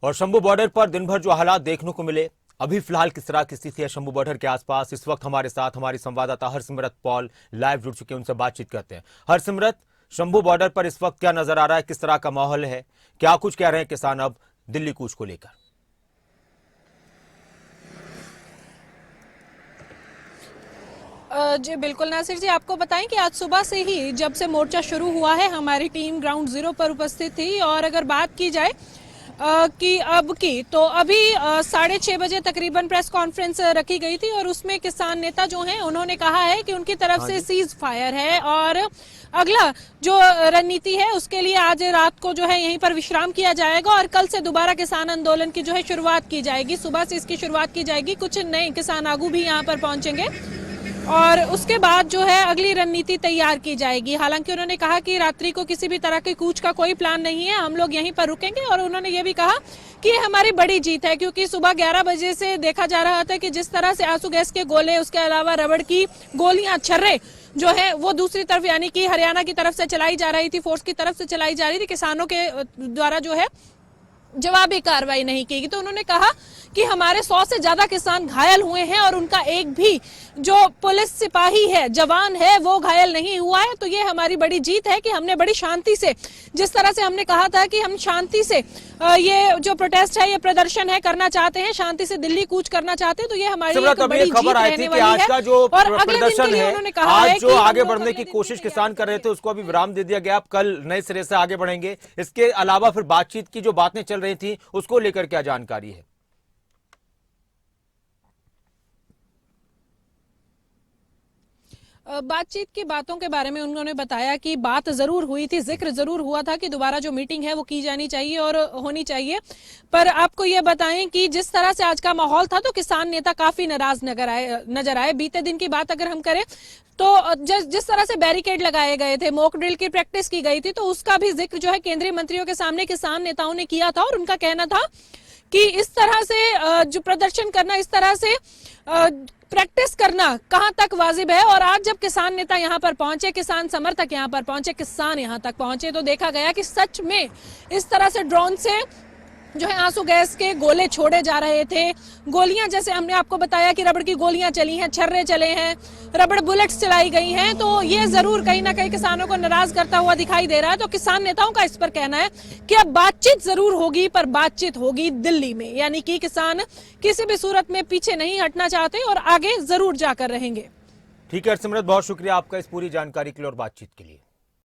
और शंभू बॉर्डर पर दिन भर जो हालात देखने को मिले, अभी फिलहाल किस तरह की स्थिति है शंभू बॉर्डर के आसपास, इस वक्त हमारे साथ हमारी संवाददाता हरसिमरत पॉल लाइव जुड़ चुके हैं, उनसे बातचीत करते हैं। हरसिमरत, शंभू बॉर्डर पर इस वक्त क्या नजर आ रहा है, किस तरह का माहौल है, क्या कुछ कह रहे हैं किसान अब दिल्ली कूच को लेकर? जी बिल्कुल नासिर जी, आपको बताएं कि आज सुबह से ही जब से मोर्चा शुरू हुआ है हमारी टीम ग्राउंड जीरो पर उपस्थित थी। और अगर बात की जाए कि अब की, तो अभी 6:30 बजे तकरीबन प्रेस कॉन्फ्रेंस रखी गई थी और उसमें किसान नेता जो हैं उन्होंने कहा है कि उनकी तरफ से सीज फायर है और अगला जो रणनीति है उसके लिए आज रात को जो है यहीं पर विश्राम किया जाएगा और कल से दोबारा किसान आंदोलन की जो है शुरुआत की जाएगी। सुबह से इसकी शुरुआत की जाएगी, कुछ नए किसान आगू भी यहाँ पर पहुंचेंगे और उसके बाद जो है अगली रणनीति तैयार की जाएगी। हालांकि उन्होंने कहा कि रात्रि को किसी भी तरह के कूच का कोई प्लान नहीं है, हम लोग यहीं पर रुकेंगे। और उन्होंने ये भी कहा कि ये हमारी बड़ी जीत है, क्योंकि सुबह 11 बजे से देखा जा रहा था कि जिस तरह से आंसू गैस के गोले, उसके अलावा रबड़ की गोलियां, छर्रे जो है वो दूसरी तरफ यानी कि हरियाणा की तरफ से चलाई जा रही थी, फोर्स की तरफ से चलाई जा रही थी, किसानों के द्वारा जो है जवाबी कार्रवाई नहीं की। तो उन्होंने कहा कि हमारे 100 से ज्यादा किसान घायल हुए हैं और उनका एक भी जो पुलिस सिपाही है, जवान है, वो घायल नहीं हुआ है। तो ये हमारी बड़ी जीत है कि हमने बड़ी शांति से, जिस तरह से हमने कहा था कि हम शांति से ये जो प्रोटेस्ट है, ये प्रदर्शन है, करना चाहते हैं, शांति से दिल्ली कूच करना चाहते हैं, तो ये हमारी एक बड़ी जीत रहने वाली है। और अगले दिन के लिए उन्होंने कहा है जो आगे बढ़ने की कोशिश किसान कर रहे थे उसको अभी विराम दे दिया गया, अब कल नए सिरे से आगे बढ़ेंगे। इसके अलावा फिर बातचीत की जो बातें चल रही थी उसको लेकर क्या जानकारी है? बातचीत की बातों के बारे में उन्होंने बताया कि बात जरूर हुई थी, जिक्र जरूर हुआ था कि दोबारा जो मीटिंग है वो की जानी चाहिए और होनी चाहिए। पर आपको ये बताएं कि जिस तरह से आज का माहौल था तो किसान नेता काफी नाराज नजर आए। बीते दिन की बात अगर हम करें तो जिस तरह से बैरिकेड लगाए गए थे, मॉक ड्रिल की प्रैक्टिस की गई थी, तो उसका भी जिक्र जो है केंद्रीय मंत्रियों के सामने किसान नेताओं ने किया था। और उनका कहना था कि इस तरह से जो प्रदर्शन करना, इस तरह से प्रैक्टिस करना कहां तक वाजिब है। और आज जब किसान नेता यहां पर पहुंचे, किसान समर्थक यहां पर पहुंचे, किसान यहां तक पहुंचे, तो देखा गया कि सच में इस तरह से ड्रोन से जो है आंसू गैस के गोले छोड़े जा रहे थे। गोलियां, जैसे हमने आपको बताया कि रबड़ की गोलियां चली हैं, छर्रे चले हैं, रबड़ बुलेट्स चलाई गई हैं। तो ये जरूर कहीं ना कहीं किसानों को नाराज करता हुआ दिखाई दे रहा है। तो किसान नेताओं का इस पर कहना है कि अब बातचीत जरूर होगी, पर बातचीत होगी दिल्ली में, यानी कि किसान किसी भी सूरत में पीछे नहीं हटना चाहते और आगे जरूर जाकर रहेंगे। ठीक है हरसिमरत, बहुत शुक्रिया आपका इस पूरी जानकारी के लिए और बातचीत के लिए।